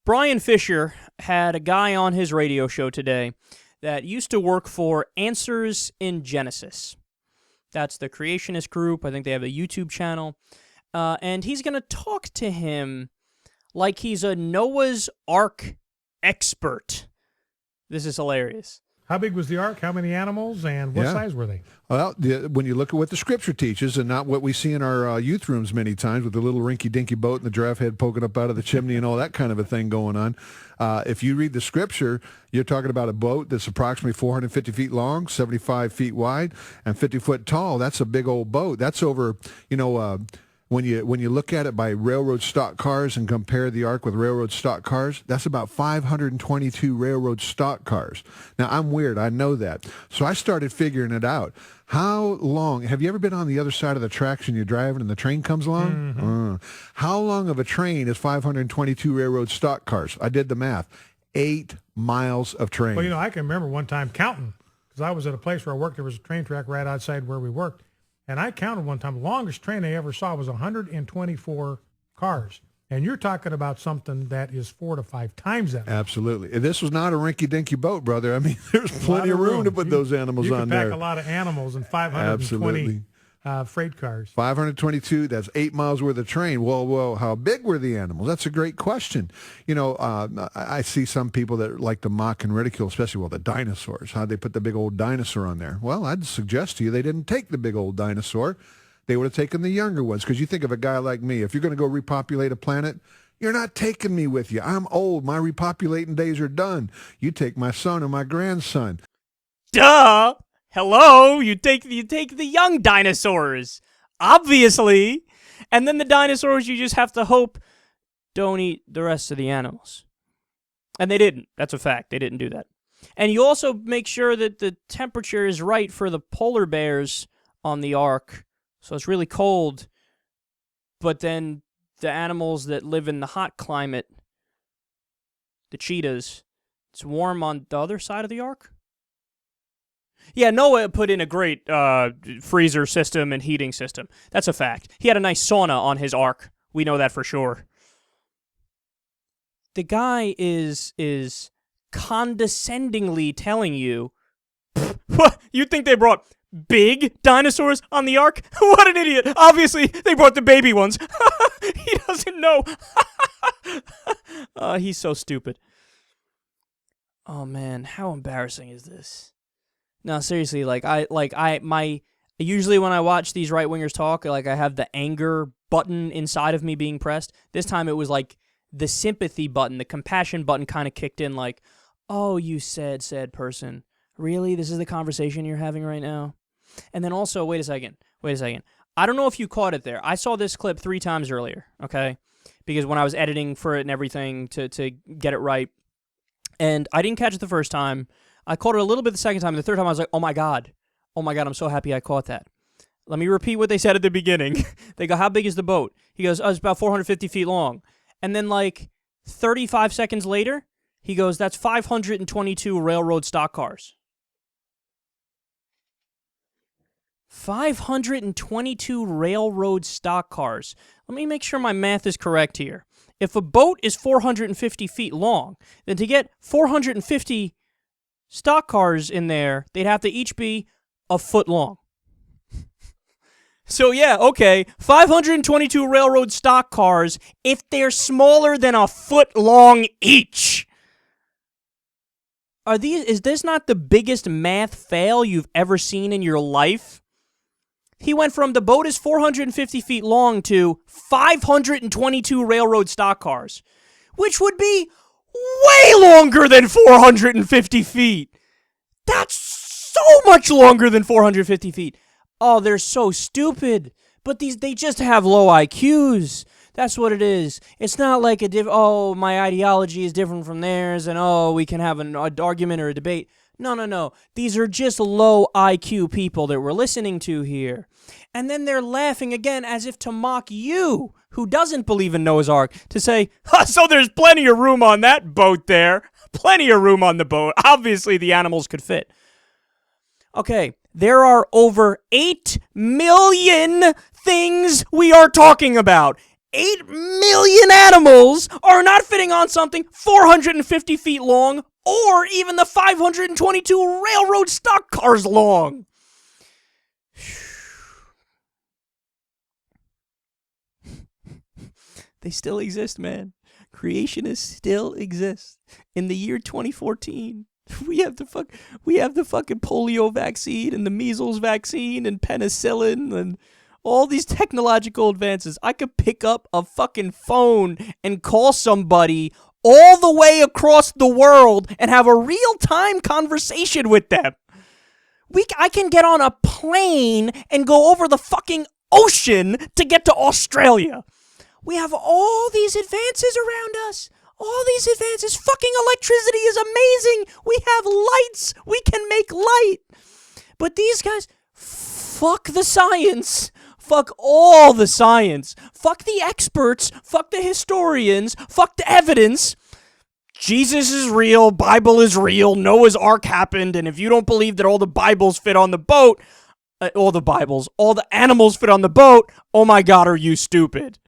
Bryan Fischer had a guy on his radio show today that used to work for Answers in Genesis. That's the Creationist group. I think they have a YouTube channel. And he's going to talk to him like he's a Noah's Ark expert. This is hilarious. How big was the ark? How many animals? And what size were they? Well, when you look at what the Scripture teaches and not what we see in our youth rooms many times with the little rinky-dinky boat and the giraffe head poking up out of the chimney and all that kind of a thing going on, if you read the Scripture, you're talking about a boat that's approximately 450 feet long, 75 feet wide, and 50 foot tall. That's a big old boat. That's over, when you look at it by railroad stock cars and compare the ark with railroad stock cars, that's about 522 railroad stock cars. Now, I'm weird. I know that. So I started figuring it out. How long, have you ever been on the other side of the tracks and you're driving and the train comes along? Mm-hmm. How long of a train is 522 railroad stock cars? I did the math. 8 miles of train. Well, I can remember one time counting, because I was at a place where I worked. There was a train track right outside where we worked. And I counted one time, the longest train I ever saw was 124 cars. And you're talking about something that is 4 to 5 times that. Absolutely. And this was not a rinky-dinky boat, brother. I mean, there's plenty of room to put those animals on there. You can pack a lot of animals in 520 freight cars. 522, that's 8 miles worth of train. Well, how big were the animals? That's a great question. I see some people that like to mock and ridicule, especially, the dinosaurs. How'd they put the big old dinosaur on there? Well, I'd suggest to you they didn't take the big old dinosaur. They would have taken the younger ones, because you think of a guy like me. If you're going to go repopulate a planet, you're not taking me with you. I'm old. My repopulating days are done. You take my son or my grandson. Duh! Hello, you take the young dinosaurs, obviously, and then the dinosaurs you just have to hope don't eat the rest of the animals. And they didn't. That's a fact. They didn't do that. And you also make sure that the temperature is right for the polar bears on the ark, so it's really cold, but then the animals that live in the hot climate, the cheetahs, it's warm on the other side of the ark? Yeah, Noah put in a great freezer system and heating system. That's a fact. He had a nice sauna on his ark. We know that for sure. The guy is condescendingly telling you, what? You think they brought big dinosaurs on the ark? What an idiot. Obviously, they brought the baby ones. He doesn't know. He's so stupid. Oh, man, how embarrassing is this? No, seriously, usually when I watch these right-wingers talk, I have the anger button inside of me being pressed. This time it was the sympathy button, the compassion button kind of kicked in, oh, you sad person. Really? This is the conversation you're having right now? And then also, wait a second. I don't know if you caught it there. I saw this clip 3 times earlier, okay? Because when I was editing for it and everything to get it right, and I didn't catch it the first time. I caught it a little bit the second time. The third time, I was like, oh, my God, I'm so happy I caught that. Let me repeat what they said at the beginning. They go, how big is the boat? He goes, it's about 450 feet long. And then, 35 seconds later, he goes, that's 522 railroad stock cars. 522 railroad stock cars. Let me make sure my math is correct here. If a boat is 450 feet long, then to get 450 stock cars in there, they'd have to each be a foot long. So yeah, okay, 522 railroad stock cars if they're smaller than a foot long each. Is this not the biggest math fail you've ever seen in your life? He went from the boat is 450 feet long to 522 railroad stock cars, which would be way longer than 450 feet. That's so much longer than 450 feet. Oh, they're so stupid. But they just have low IQs. That's what it is. It's not like my ideology is different from theirs, and we can have an argument or a debate. No. These are just low IQ people that we're listening to here. And then they're laughing again as if to mock you, who doesn't believe in Noah's Ark, to say, so there's plenty of room on that boat there. Plenty of room on the boat. Obviously, the animals could fit. Okay, there are over 8 million things we are talking about. 8 million animals are not fitting on something 450 feet long or even the 522 railroad stock cars long. They still exist, man. Creationists still exist. In the year 2014, we have the fucking polio vaccine and the measles vaccine and penicillin and all these technological advances. I could pick up a fucking phone and call somebody all the way across the world and have a real-time conversation with them. I can get on a plane and go over the fucking ocean to get to Australia. We have all these advances around us. All these advances. Fucking electricity is amazing. We have lights. We can make light. But these guys, fuck the science. Fuck all the science. Fuck the experts. Fuck the historians. Fuck the evidence. Jesus is real. Bible is real. Noah's Ark happened. And if you don't believe that all the Bibles fit on the boat, all the animals fit on the boat, oh my God, are you stupid?